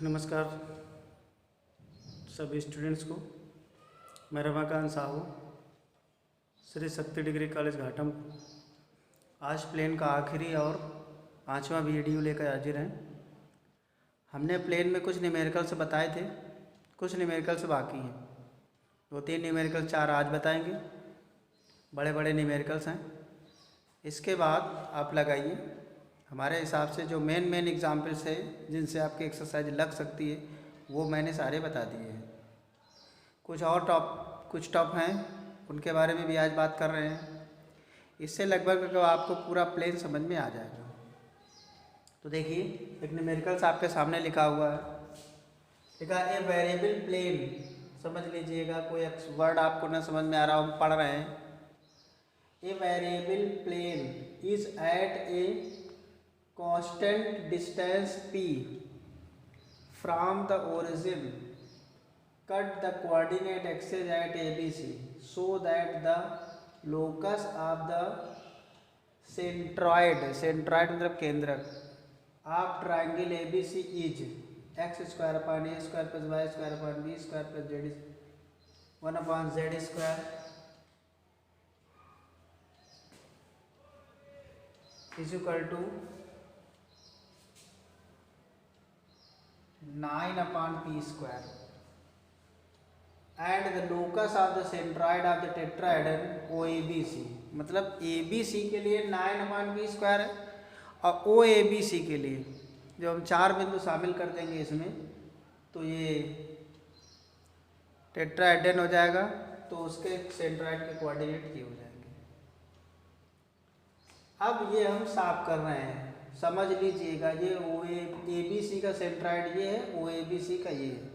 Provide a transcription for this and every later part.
नमस्कार सभी स्टूडेंट्स को। मैं रमाकांत साहू, श्री शक्ति डिग्री कॉलेज घाटम। आज प्लेन का आखिरी और 5वां वीडियो लेकर हाजिर हैं। हमने प्लेन में कुछ न्यूमेरिकल्स बताए थे, कुछ न्यूमेरिकल्स बाकी हैं। 2-3 न्यूमेरिकल 4 आज बताएंगे, बड़े बड़े न्यूमेरिकल्स हैं। इसके बाद आप लगाइए। हमारे हिसाब से जो मेन एग्जाम्पल्स है जिनसे आपकी एक्सरसाइज लग सकती है वो मैंने सारे बता दिए हैं। कुछ टॉप हैं, उनके बारे में भी आज बात कर रहे हैं। इससे लगभग आपको पूरा प्लेन समझ में आ जाएगा। तो देखिए, एक न्यूमेरिकल्स आपके सामने लिखा हुआ है। लिखा ए वेरिएबल प्लेन, समझ लीजिएगा। कोई वर्ड आपको न समझ में आ रहा हो, हम पढ़ रहे हैं। A variable plane is at a constant distance p from the origin. Cut the coordinate axes at ABC so that the locus of the centroid मतलब केंद्रक of triangle ABC is x square upon a square plus y square upon b square plus z is 1 upon z square is equal to 9 upon p square, and the locus of the centroid of the tetrahedron OABC, मतलब ABC के लिए 9 upon p square है, और OABC के लिए जो हम 4 बिंदु शामिल कर देंगे इसमें, तो ये टेट्राहेड्रन हो जाएगा। तो उसके सेंट्रॉइड के कोऑर्डिनेट ये हो जाएंगे। अब ये हम साफ कर रहे हैं, समझ लीजिएगा। ये ABC का सेंट्रॉइड ये है, OABC का ये है।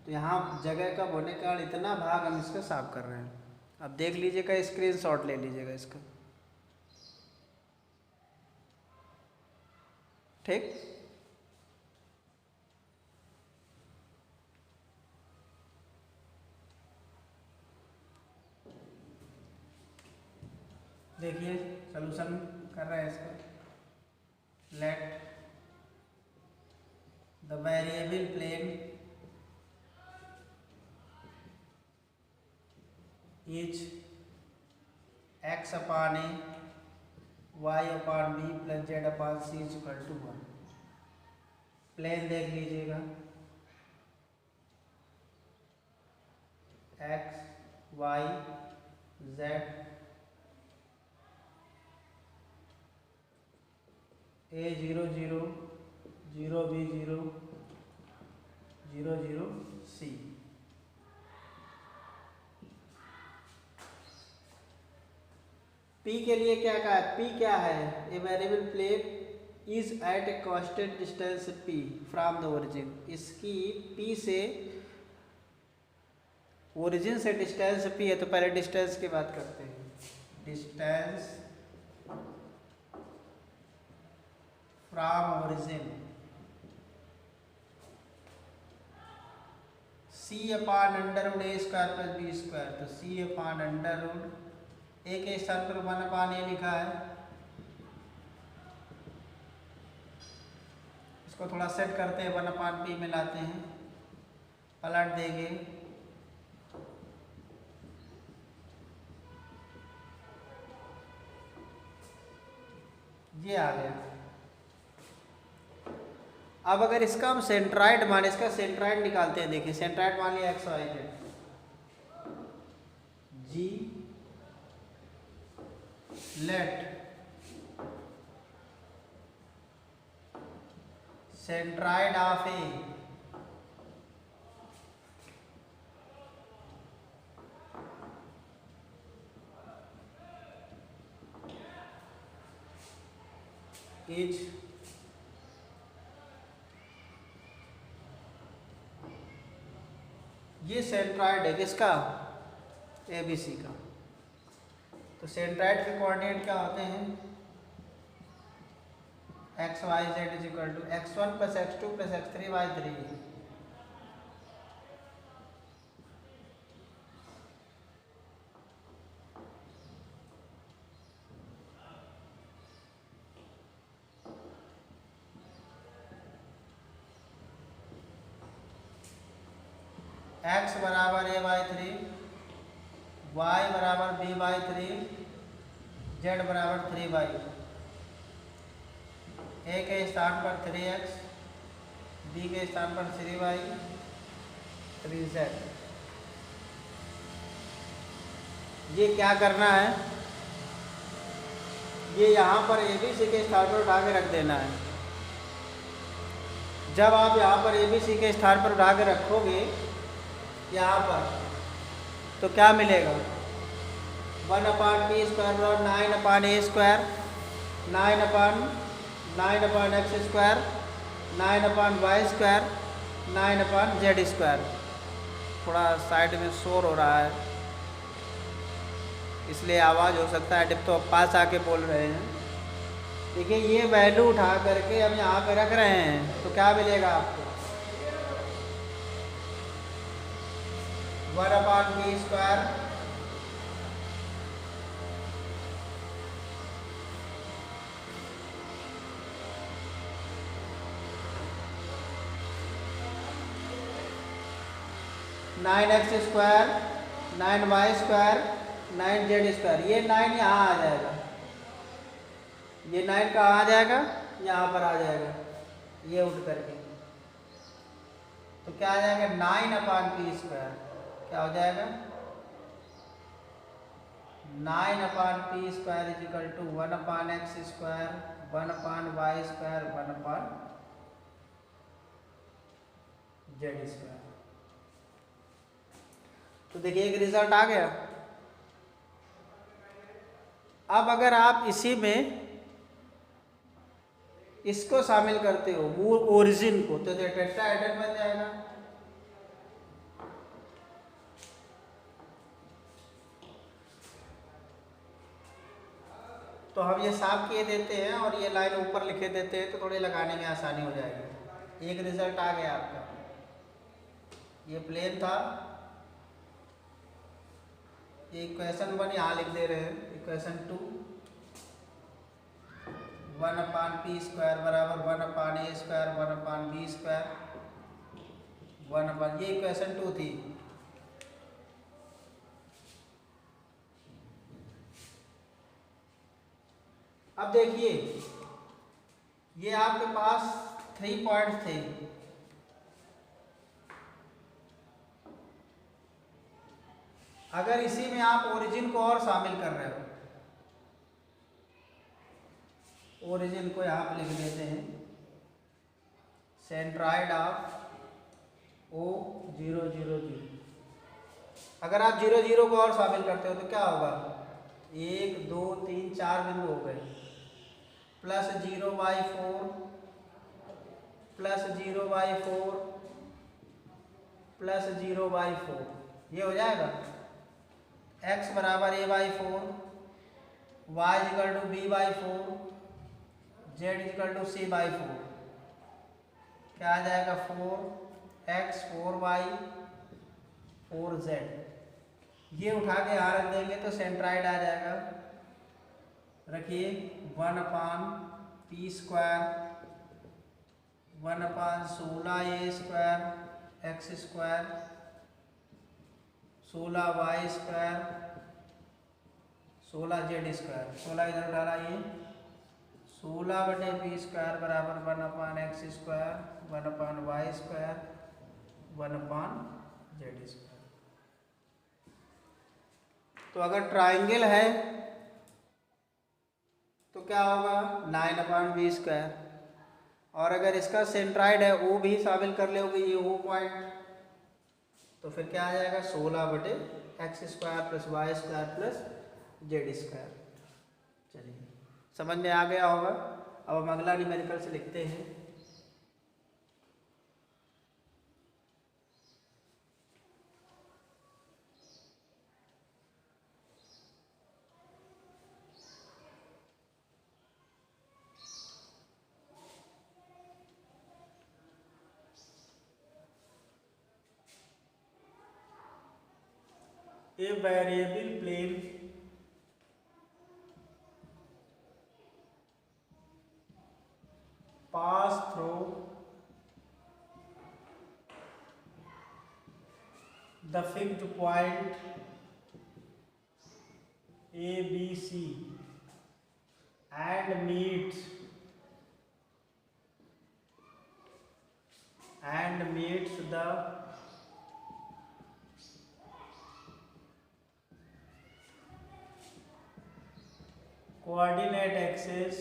तो यहाँ जगह कम होने के कारण इतना भाग हम इसका साफ कर रहे हैं। अब देख लीजिएगा, स्क्रीनशॉट ले लीजिएगा इसका। ठीक, देखिए सॉल्यूशन कर रहे हैं इसका। Let the variable plane is x upon a y upon b plus z upon c is equal to 1। Plane देख लीजिएगा, x y z a 0 0 0 b 0 0 0 c। p के लिए क्या कहा है? p क्या है? A variable plane is at a constant distance p from the origin. इसकी p से, ओरिजिन से डिस्टेंस p है। तो पहले डिस्टेंस की बात करते हैं। Distance from origin c upon under root a square plus b square. तो c upon under root a के स्थान पर 1 अपॉन a लिखा है। इसको थोड़ा सेट करते हैं, 1 अपॉन p में लाते हैं, पलट देंगे। ये आ गया। अब अगर इसका हम सेंट्रॉइड मान, इसका सेंट्रॉइड निकालते हैं। देखिए सेंट्रॉइड मान लिया x y z g। Let centroid of A is ये सेंट्रॉइड है किसका? ABC का। तो सेंट्रॉइड के कोऑर्डिनेट क्या होते हैं? x y z is equal to x1 plus x2 plus x3 y3। x बराबर a/3, y बराबर b/3, z बराबर 3y। a के स्थान पर 3x, b के स्थान पर 3y, 3z। ये क्या करना है, ये यहाँ पर ABC के स्थान पर उठा के रख देना है। जब आप यहाँ पर ABC के स्थान पर उठा के रखोगे यहाँ पर, तो क्या मिलेगा, 1/p² और 9/a², 9/x², 9/y², 9/z²। थोड़ा साइड में शोर हो रहा है इसलिए आवाज़ हो सकता है, जब तो पास आके बोल रहे हैं। देखिए ये वैल्यू उठा करके हम यहाँ पे रख रहे हैं, तो क्या मिलेगा आपको, 1/p², (9x², 9y², 9z²। ये 9 यहाँ आ जाएगा, ये 9 कहाँ आ जाएगा, यहाँ पर आ जाएगा, ये उठ करके। तो क्या आ जाएगा, 9/p², क्या हो जाएगा, 9/p² = 1/x², 1/y², 1/z²। तो देखिए एक रिजल्ट आ गया। अब अगर आप इसी में इसको शामिल करते हो, वो ओरिजिन को, तो टेट्राहेड्रल बन जाएगा। तो हम ये साफ किए देते हैं और ये लाइन ऊपर लिखे देते हैं, तो थोड़े लगाने में आसानी हो जाएगी। एक रिजल्ट आ गया आपका, ये प्लेन था, ये इक्वेशन 1 यहाँ लिख दे रहे हैं, इक्वेशन 2, 1/p² बराबर 1/a², 1/b², 1/, ये इक्वेशन 2 थी। अब देखिए ये आपके पास 3 पॉइंट्स थे, अगर इसी में आप ओरिजिन को और शामिल कर रहे हो, ओरिजिन को यहाँ पे लिख देते हैं, सेंट्राइड ऑफ O0, 0, 0। अगर आप 0, 0 को और शामिल करते हो तो क्या होगा, 1, 2, 3, 4 बिंदु हो गए, +0/4, +0/4, +0/4, ये हो जाएगा। x बराबर a/4, y = b/4, z = c/4। क्या आ जाएगा, 4x, 4y, 4z। ये उठा के यहाँ रख देंगे तो सेंट्राइड आ जाएगा। रखिए 1/p², 1/16a² x², 16y², 16z²। 16 इधर डाला, ये 16/p² बराबर 1/x², 1/y², 1/z²। तो अगर ट्राइंगल है तो क्या होगा, 9/b²। और अगर इसका सेंट्राइड है, वो भी शामिल कर लोगे, ये वो पॉइंट, तो फिर क्या आ जाएगा, 16/x² + y² + z²। चलिए समझ में आ गया होगा। अब हम अगला न्यूमेरिकल से लिखते हैं। A variable plane pass through the fixed point ABC and meets the coordinate axis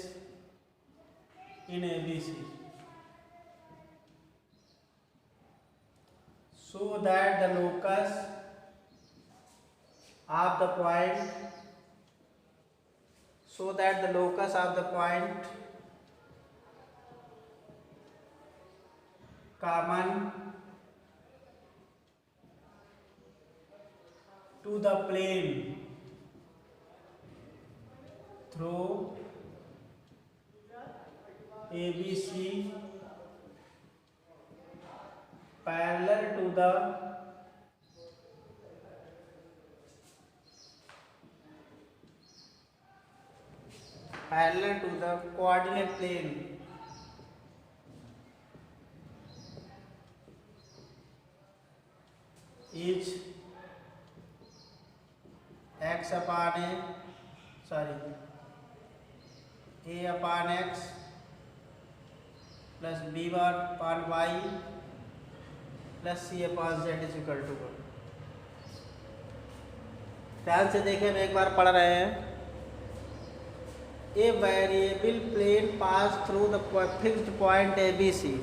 in ABC, so that the locus of the point common to the plane through ABC parallel to the coordinate plane is x upon a upon x plus b upon y plus c upon z is equal to 1। ध्यान से देखें, हम एक बार पढ़ रहे हैं। A variable plane pass through the fixed point A B C.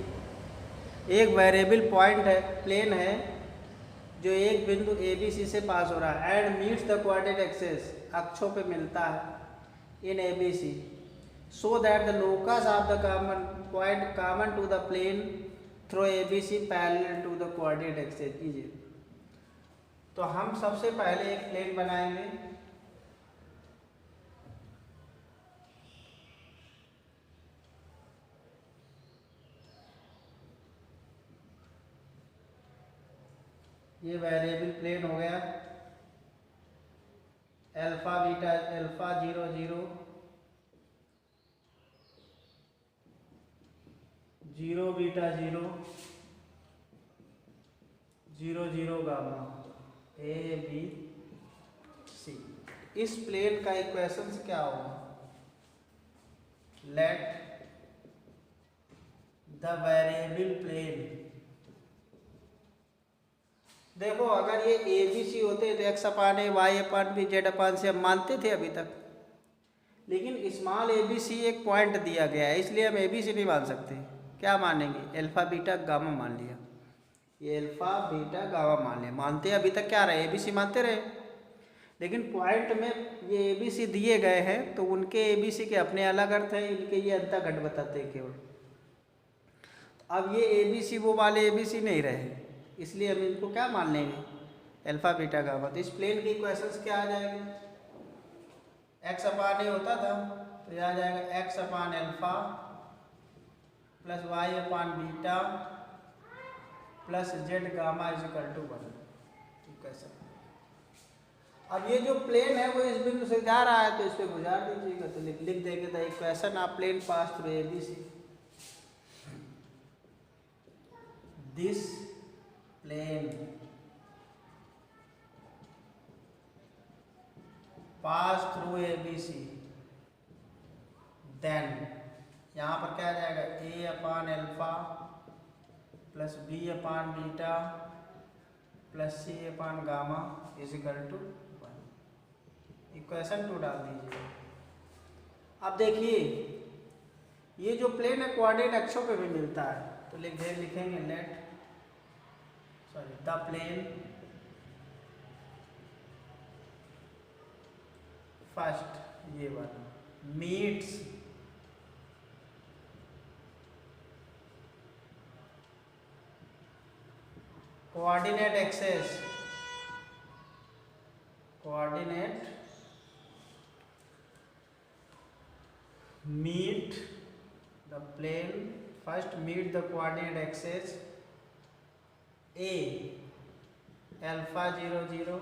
एक variable point है, प्लेन है, जो एक बिंदु ए बी सी से पास हो रहा है। And meets the coordinate axis, अक्षों पे मिलता है in A B C, so that the locus of the point common to the plane through A B C parallel to the coordinate axis. कीजिए, तो हम सबसे पहले एक प्लेन बनाएंगे। ये वेरिएबल प्लेन हो गया, alpha beta alpha 0 0 0 beta 0 0 0 gamma A B C. इस प्लेन का इक्वेशन क्या होगा? लेट द वेरिएबल प्लेन, देखो अगर ये ए बी सी होते तो एक्स अपान ए वाई अपान बी जेड अपान से हम मानते थे अभी तक, लेकिन स्मॉल ए बी सी एक पॉइंट दिया गया है, इसलिए हम ए बी सी नहीं मान सकते। क्या मानेंगे? अल्फा बीटा गामा मान लिया। ये अल्फा बीटा गामा मान लिया। मानते अभी तक क्या रहे? ए बी सी मानते रहे, लेकिन पॉइंट में ये ए बी सी दिए गए हैं तो उनके ए बी सी के अपने अलग अर्थ हैं, इनके ये अंतःघट बताते हैं केवल। अब ये ए बी सी वो वाले ए बी सी नहीं रहे, इसलिए हम इनको क्या मान लेंगे? Alpha beta gamma. तो इस प्लेन की इक्वेशंस क्या आ जाएंगे? एक्स अपान ए होता था तो यह आ जाएगा x upon alpha plus y upon beta plus z gamma is equal to 1 equation. अब ये जो प्लेन है वो इस बिंदु से जा रहा है तो इस पर गुजार दीजिएगा, तो लिख देंगे the equation of plane pass through A B C. This plane pass through A B C, then यहाँ पर क्या आ जाएगा? A upon alpha plus B upon beta plus C upon gamma is equal to 1। Equation 2 डाल दीजिए। अब देखिए ये जो प्लेन है कोऑर्डिनेट अक्षों पे भी मिलता है, तो लिखेंगे लेट द प्लेन फर्स्ट ये वाला meets coordinate axes, coordinate meet the plane, first meet the coordinate axis A alpha 0 0,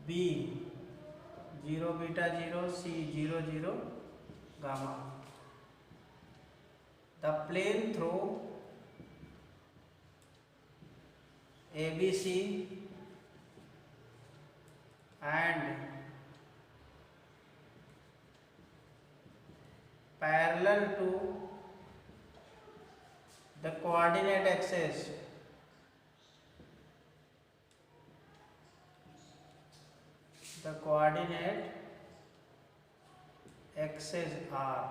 B 0 beta 0, C 0 0 gamma। The plane through ABC and parallel to the coordinate axis, the coordinate axis are,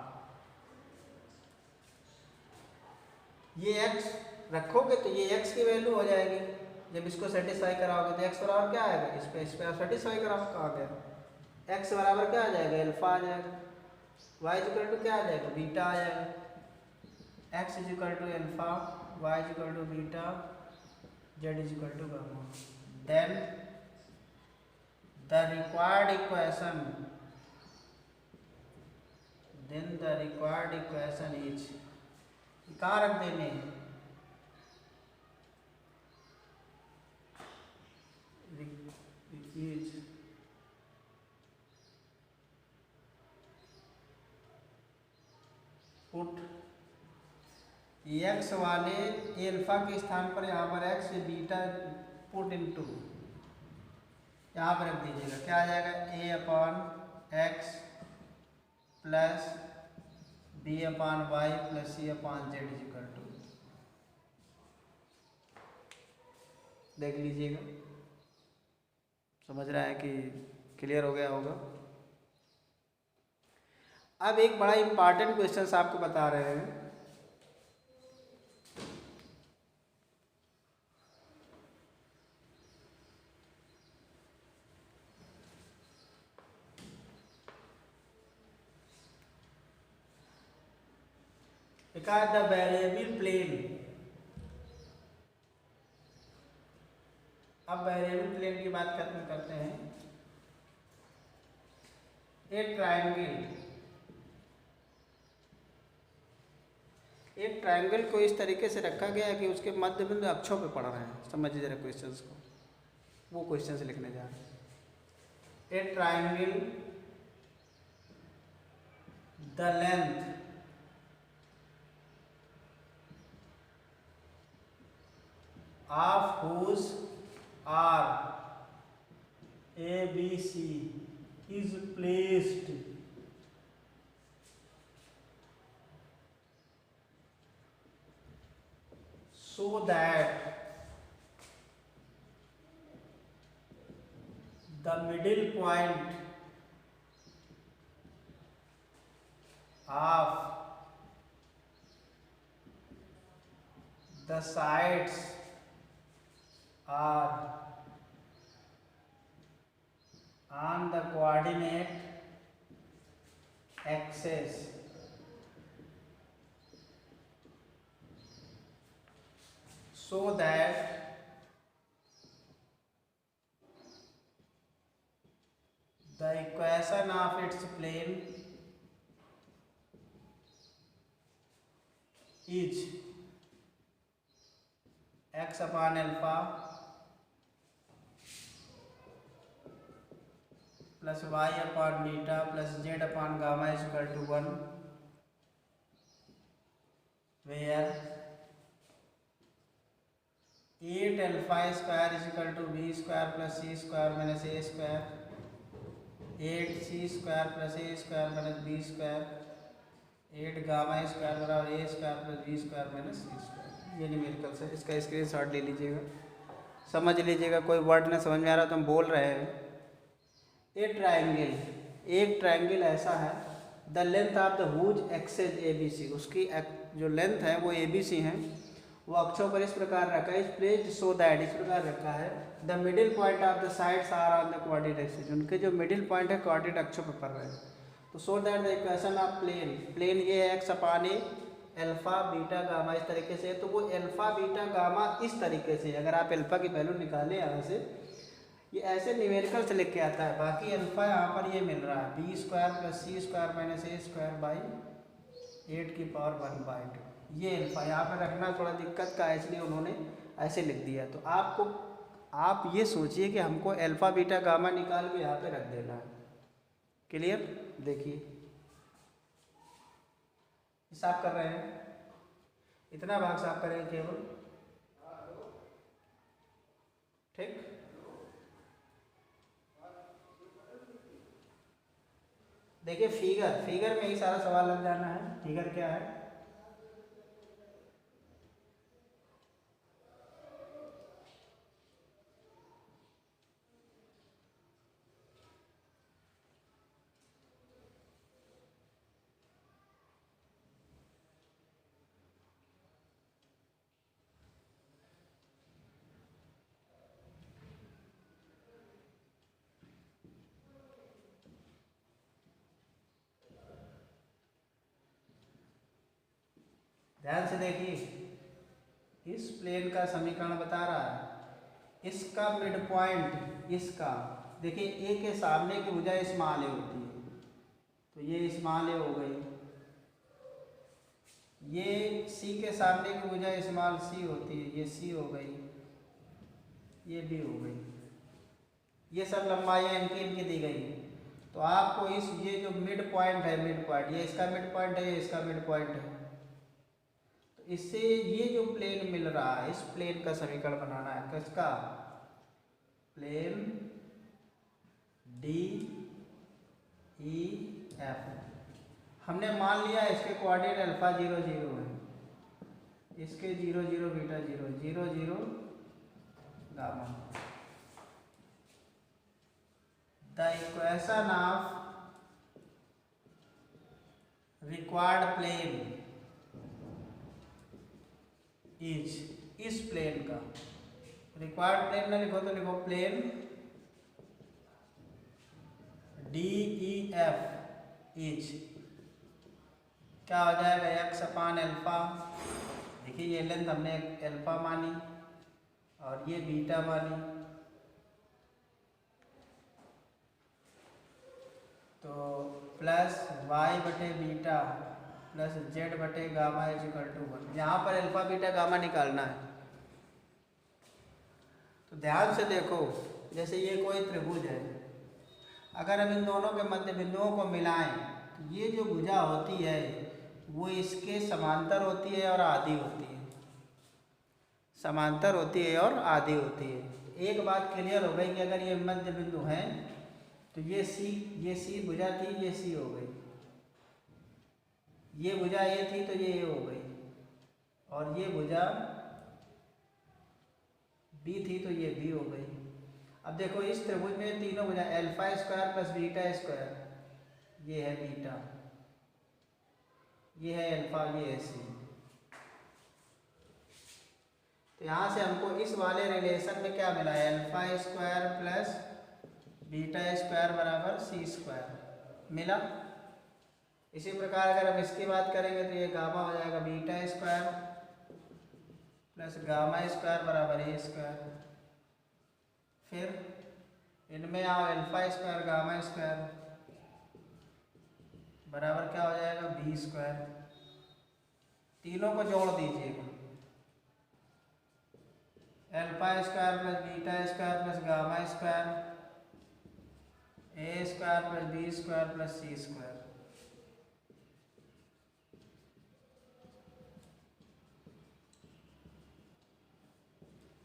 ये x रखोगे तो ये x की value हो जाएगी। जब इसको satisfy कराओगे तो x बराबर क्या आएगा, इस पे आप सेटिस्फाई कराओ, कहाँ गया, x बराबर क्या आ जाएगा, अल्फा आ जाएगा, y इक्वल टू क्या आ जाएगा, बीटा आ जाएगा, x is equal to alpha, y is equal to beta, z is equal to gamma. Then the required equation is, कहाँ रख देने, इज पुट एक्स वाले एल्फा के स्थान पर यहाँ पर एक्स बीटा पुट इनटू, यहाँ पर रख दीजिएगा, क्या आ जाएगा, A upon X plus B upon Y plus C upon Z is equal to, देख लीजिएगा, समझ रहा है कि क्लियर हो गया होगा। अब एक बड़ा इंपॉर्टेंट क्वेश्चन आपको बता रहे हैं, because the variable plane, अब वेरिएबल प्लेन की बात करते हैं। एक ट्रायंगल को इस तरीके से रखा गया है कि उसके मध्य बिंदु अक्षों पे पड़ रहे हैं, समझिए जरा क्वेश्चंस को, वो क्वेश्चन से लिखने जा रहे हैं। ए triangle the length of whose are ABC is placed so that the middle point of the sides are on the coordinate axis so that the equation of its plane is x upon alpha plus y upon beta plus z upon gamma is equal to 1, where 8 alpha square is equal to b square plus c square minus a square, 8 c square plus a square minus b square, 8 gamma square बराबर a square plus b square minus c square। ये numericals है, इसका screenshot ले लीजिएगा, समझ लीजिएगा। कोई word ना समझ में आ रहा तो हम बोल रहे हैं। ए ट्रायंगल, एक ट्रायंगल ऐसा है, the length of the whose axes A B C, उसकी जो लेंथ है वो ए बी सी है, वो अक्षों पर इस प्रकार रखा है, इस प्लेस्ड सो दैट, इस प्रकार रखा है, the middle point of the sides are on the coordinate axis, उनके जो मिडिल पॉइंट है कोऑर्डिनेट अक्षों पर पड़ रहे हैं। तो so that the equation of plane ये x upon a alpha beta gamma इस तरीके से है, तो वो अल्फा बीटा गामा इस तरीके से, अगर आप अल्फा की वैल्यू निकालें यहाँ से, ये ऐसे न्यूमेरिकल से लिख के आता है। बाकी अल्फा यहाँ पर ये मिल रहा है b square plus C square minus a square by 8 की पावर 1/2, ये अल्फा यहाँ पर रखना थोड़ा दिक्कत का है, इसलिए उन्होंने ऐसे लिख दिया। तो आप ये सोचिए कि हमको अल्फा बीटा गामा निकाल के यहाँ पे रख देना है। क्लियर? देखिए हिसाब कर रहे हैं, इतना भाग साफ करेंगे केवल, ठीक। देखिए फिगर में ही सारा सवाल लग जाना है। फिगर क्या है? ध्यान से देखिए, इस प्लेन का समीकरण बता रहा है। इसका मिड पॉइंट, इसका देखिए ए के सामने की भुजा स्मॉल ए होती है, तो ये स्मॉल ए हो गई। ये सी के सामने की भुजा स्मॉल सी होती है, ये सी हो गई, ये बी हो गई। ये सब लंबाई इनकी दी गई। तो आपको इस ये जो मिड पॉइंट है, मिड पॉइंट ये इसका मिड पॉइंट है, ये इसका मिड पॉइंट है, इससे ये जो प्लेन मिल रहा है, इस प्लेन का समीकरण बनाना है। किसका? Plane D E F. हमने मान लिया इसके कोऑर्डिनेट अल्फा 0 0 है, इसके 0 0 beta 0 0 0 gamma. The equation of required plane is, इस प्लेन का रिक्वायर्ड प्लेन ना लिखो तो लिखो plane D E F is, क्या हो जाएगा? X upon alpha. देखिए ये लेंथ हमने एल्फा मानी और ये बीटा मानी, तो प्लस वाई बटे बीटा प्लस जेड बटे गामा इज इक्वल टू 1। यहाँ पर अल्फा बीटा गामा निकालना है। तो ध्यान से देखो, जैसे ये कोई त्रिभुज है, अगर हम इन दोनों के मध्य बिंदुओं को मिलाएं तो ये जो भुजा होती है वो इसके समांतर होती है और आधी होती है, समांतर होती है और आधी होती है। एक बात क्लियर हो गई कि अगर ये मध्य बिंदु है तो ये सी भुजा थी, ये सी हो गई, ये भुजा ए थी तो ये ए हो गई, और ये भुजा बी थी तो ये बी हो गई। अब देखो इस त्रिभुज में तीनों भुजा alpha square plus beta square, ये है बीटा, ये है अल्फा, ये है सी। तो यहाँ से हमको इस वाले रिलेशन में क्या मिला है? Alpha square plus beta square बराबर सी स्क्वायर मिला। इसी प्रकार अगर हम इसकी बात करेंगे तो ये गामा हो जाएगा beta square plus gamma square बराबर ए स्क्वायर। फिर इनमें आओ अल्फा स्क्वायर गामा स्क्वायर बराबर क्या हो जाएगा? B square. तीनों को जोड़ दीजिएगा, alpha square plus beta square plus gamma square, A square plus B square plus C square.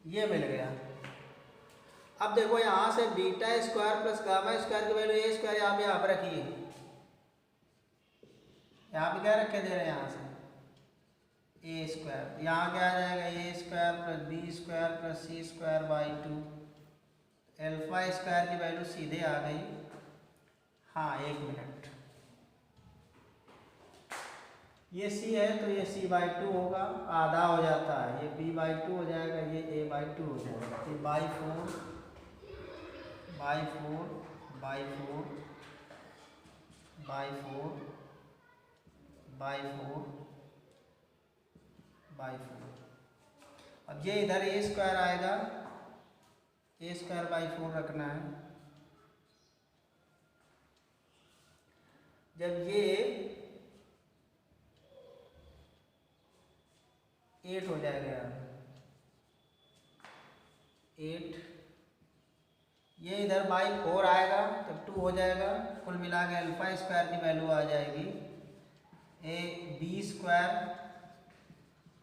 ये मिल गया। अब देखो यहाँ से beta square plus gamma square की वैल्यू ए स्क्वायर यहाँ पे रखिए, यहाँ पे क्या रखे दे रहे हैं? यहाँ से ए स्क्वायर, यहाँ क्या आ जाएगा? A square plus B square plus C square by 2। Alpha square की वैल्यू सीधे आ गई। हाँ एक मिनट, ये सी है तो ये सी बाई 2 होगा, आधा हो जाता है, ये बी बाई 2 हो जाएगा, ये ए बाई 2 हो जाएगा। ये by 4 by 4 by 4 by 4 by 4 by 4। अब ये इधर ए स्क्वायर आएगा, ए स्क्वायर बाई 4 रखना है। जब ये 8 हो जाएगा, 8, ये इधर बाई 4 आएगा तब 2 हो जाएगा। कुल मिला के अल्फा स्क्वायर की वैल्यू आ जाएगी a b square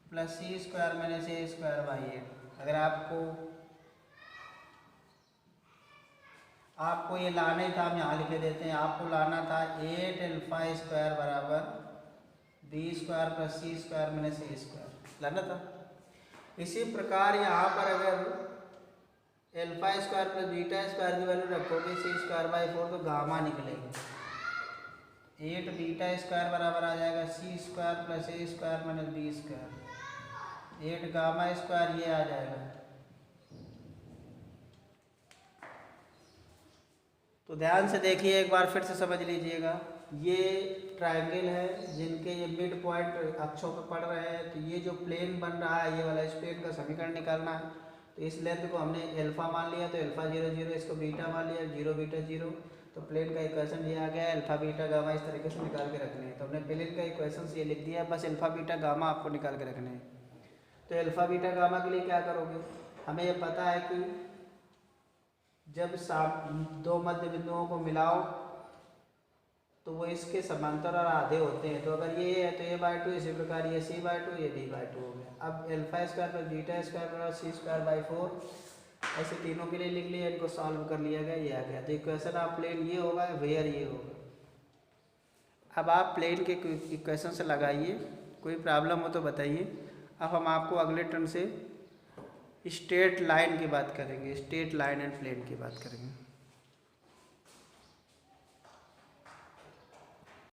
plus C square minus a square by 8। अगर आपको आपको ये लाना ही था, हम यहाँ लिखे देते हैं, आपको लाना था 8 अल्फा स्क्वायर बराबर B square plus C square minus a square लाना था। इसी प्रकार यहाँ पर अगर alpha square plus beta square की वैल्यू रखोगे सी स्क्वायर बाई 4 तो गामा निकलेगी। 8 बीटा स्क्वायर बराबर आ जाएगा C square plus A square minus B square. 8 gamma square ये आ जाएगा। तो ध्यान से देखिए, एक बार फिर से समझ लीजिएगा। ये ट्रायंगल है जिनके ये मिड पॉइंट अक्षों पर पड़ रहे हैं, तो ये जो प्लेन बन रहा है ये वाला, इस प्लेन का समीकरण निकालना है। तो इस लेंथ को हमने अल्फा मान लिया, तो अल्फा 0 0, इसको बीटा मान लिया 0 बीटा 0, तो प्लेन का इक्वेशन ये आ गया। अल्फा बीटा गामा इस तरीके से निकाल के रखने हैं। तो हमने प्लेन का इक्वेशन ये लिख दिया, बस अल्फा बीटा गामा आपको निकाल के रखने हैं। तो अल्फा बीटा गामा के लिए क्या करोगे, हमें ये पता है कि जब दो मध्य बिंदुओं को मिलाओ तो वो इसके समांतर और आधे होते हैं। तो अगर ये है तो ए बाई 2, इसी प्रकार ये सी बाई 2, ये डी बाई 2 हो गया। अब alpha square plus beta square plus C square by 4, ऐसे तीनों के लिए लिख लिया, इनको सॉल्व कर लिया गया, ये आ गया। तो इक्वेशन ऑफ प्लेन ये होगा, वेयर ये होगा। अब आप प्लेन के इक्वेशन से लगाइए, कोई प्रॉब्लम हो तो बताइए। अब हम आपको अगले टर्म से स्ट्रेट लाइन की बात करेंगे, स्ट्रेट लाइन एंड प्लेन की बात करेंगे।